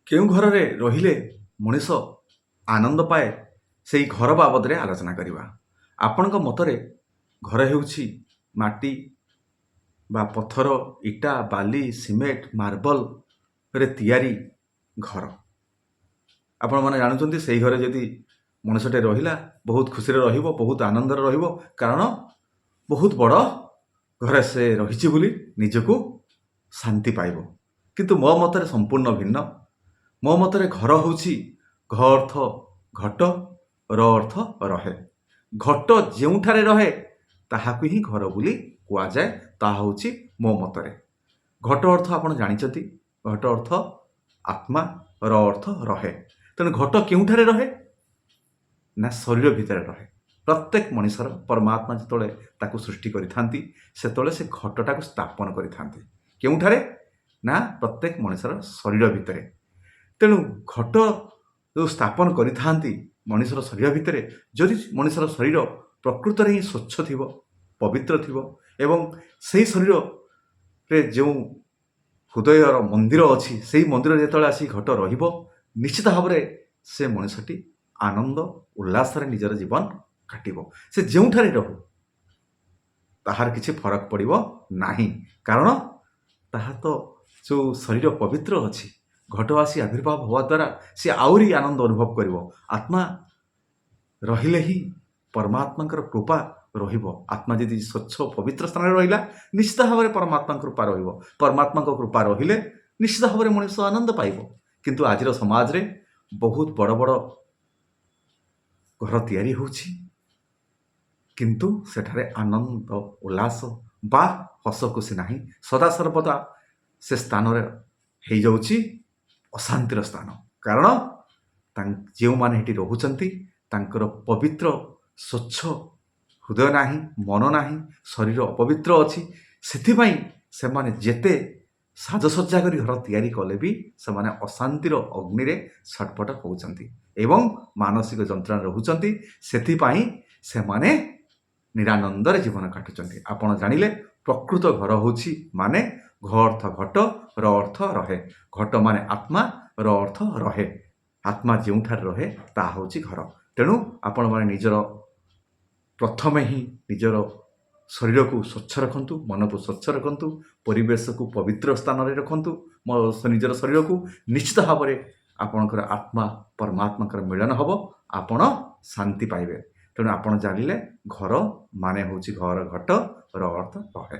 କେଉଁ ଘରରେ ରହିଲେ ମଣିଷ ଆନନ୍ଦ ପାଏ ସେହି ଘର ବାବଦରେ ଆଲୋଚନା କରିବା। ଆପଣଙ୍କ ମତରେ ଘର ହେଉଛି ମାଟି ବା ପଥର, ଇଟା, ବାଲି, ସିମେଣ୍ଟ, ମାର୍ବଲରେ ତିଆରି ଘର। ଆପଣମାନେ ଜାଣୁଛନ୍ତି ସେହି ଘରେ ଯଦି ମଣିଷଟେ ରହିଲା ବହୁତ ଖୁସିରେ ରହିବ, ବହୁତ ଆନନ୍ଦରେ ରହିବ, କାରଣ ବହୁତ ବଡ଼ ଘରେ ସେ ରହିଛି ବୋଲି ନିଜକୁ ଶାନ୍ତି ପାଇବ। କିନ୍ତୁ ମୋ ମତରେ ସମ୍ପୂର୍ଣ୍ଣ ଭିନ୍ନ। ମୋ ମତରେ ଘର ହେଉଛି ଘ ଅର୍ଥ ଘଟ, ର ଅର୍ଥ ରହେ। ଘଟ ଯେଉଁଠାରେ ରହେ ତାହାକୁ ହିଁ ଘର ବୋଲି କୁହାଯାଏ। ତାହା ହେଉଛି ମୋ ମତରେ। ଘଟ ଅର୍ଥ ଆପଣ ଜାଣିଛନ୍ତି, ଘଟ ଅର୍ଥ ଆତ୍ମା, ର ଅର୍ଥ ରହେ। ତେଣୁ ଘଟ କେଉଁଠାରେ ରହେ ନା ଶରୀର ଭିତରେ ରହେ। ପ୍ରତ୍ୟେକ ମଣିଷର ପରମାତ୍ମା ଯେତେବେଳେ ତାକୁ ସୃଷ୍ଟି କରିଥାନ୍ତି ସେତେବେଳେ ସେ ଘଟଟାକୁ ସ୍ଥାପନ କରିଥାନ୍ତି। କେଉଁଠାରେ ନା ପ୍ରତ୍ୟେକ ମଣିଷର ଶରୀର ଭିତରେ। ତେଣୁ ଘଟ ଯେଉଁ ସ୍ଥାପନ କରିଥାନ୍ତି ମଣିଷର ଶରୀର ଭିତରେ, ଯଦି ମଣିଷର ଶରୀର ପ୍ରକୃତରେ ହିଁ ସ୍ୱଚ୍ଛ ଥିବ, ପବିତ୍ର ଥିବ ଏବଂ ସେହି ଶରୀରରେ ଯେଉଁ ହୃଦୟର ମନ୍ଦିର ଅଛି ସେହି ମନ୍ଦିରରେ ଯେତେବେଳେ ଆସି ଘଟ ରହିବ, ନିଶ୍ଚିତ ଭାବରେ ସେ ମଣିଷଟି ଆନନ୍ଦ ଉଲ୍ଲାସରେ ନିଜର ଜୀବନ କାଟିବ। ସେ ଯେଉଁଠାରେ ରହୁ ତାହାର କିଛି ଫରକ ପଡ଼ିବ ନାହିଁ, କାରଣ ତାହା ତ ଯେଉଁ ଶରୀର ପବିତ୍ର ଅଛି, ଘଟ ଆସି ଆବିର୍ଭାବ ହେବା ଦ୍ୱାରା ସେ ଆହୁରି ଆନନ୍ଦ ଅନୁଭବ କରିବ। ଆତ୍ମା ରହିଲେ ହିଁ ପରମାତ୍ମାଙ୍କର କୃପା ରହିବ। ଆତ୍ମା ଯଦି ସ୍ୱଚ୍ଛ ପବିତ୍ର ସ୍ଥାନରେ ରହିଲା ନିଶ୍ଚିତ ଭାବରେ ପରମାତ୍ମାଙ୍କ କୃପା ରହିବ। ପରମାତ୍ମାଙ୍କ କୃପା ରହିଲେ ନିଶ୍ଚିତ ଭାବରେ ମଣିଷ ଆନନ୍ଦ ପାଇବ। କିନ୍ତୁ ଆଜିର ସମାଜରେ ବହୁତ ବଡ଼ ବଡ଼ ଘର ତିଆରି ହେଉଛି, କିନ୍ତୁ ସେଠାରେ ଆନନ୍ଦ ଉଲ୍ଲାସ ବା ହସ ଖୁସି ନାହିଁ। ସଦାସର୍ବଦା ସେ ସ୍ଥାନରେ ହେଇଯାଉଛି ଅଶାନ୍ତିର ସ୍ଥାନ। କାରଣ ଯେଉଁମାନେ ଏଠି ରହୁଛନ୍ତି ତାଙ୍କର ପବିତ୍ର ସ୍ୱଚ୍ଛ ହୃଦୟ ନାହିଁ, ମନ ନାହିଁ, ଶରୀର ଅପବିତ୍ର ଅଛି। ସେଥିପାଇଁ ସେମାନେ ଯେତେ ସାଜସଜ୍ଜା କରି ଘର ତିଆରି କଲେ ବି ସେମାନେ ଅଶାନ୍ତିର ଅଗ୍ନିରେ ଛଟପଟ ହେଉଛନ୍ତି ଏବଂ ମାନସିକ ଯନ୍ତ୍ରଣା ରହୁଛନ୍ତି। ସେଥିପାଇଁ ସେମାନେ ନିରାନନ୍ଦରେ ଜୀବନ କାଟୁଛନ୍ତି। ଆପଣ ଜାଣିଲେ ପ୍ରକୃତ ଘର ହେଉଛି ମାନେ ଘ ଅର୍ଥ ଘଟ, ର ଅର୍ଥ ରହେ। ଘଟ ମାନେ ଆତ୍ମା, ର ଅର୍ଥ ରହେ। ଆତ୍ମା ଯେଉଁଠାରେ ରହେ ତାହା ହେଉଛି ଘର। ତେଣୁ ଆପଣମାନେ ନିଜର ପ୍ରଥମେ ହିଁ ନିଜର ଶରୀରକୁ ସ୍ୱଚ୍ଛ ରଖନ୍ତୁ, ମନକୁ ସ୍ୱଚ୍ଛ ରଖନ୍ତୁ, ପରିବେଶକୁ ପବିତ୍ର ସ୍ଥାନରେ ରଖନ୍ତୁ। ନିଜର ଶରୀରକୁ ନିଶ୍ଚିତ ଭାବରେ ଆପଣଙ୍କର ଆତ୍ମା ପରମାତ୍ମାଙ୍କର ମିଳନ ହେବ, ଆପଣ ଶାନ୍ତି ପାଇବେ। ତେଣୁ ଆପଣ ଜାଣିଲେ ଘର ମାନେ ହେଉଛି ଘର ଘଟ, ର ଅର୍ଥ ରହେ।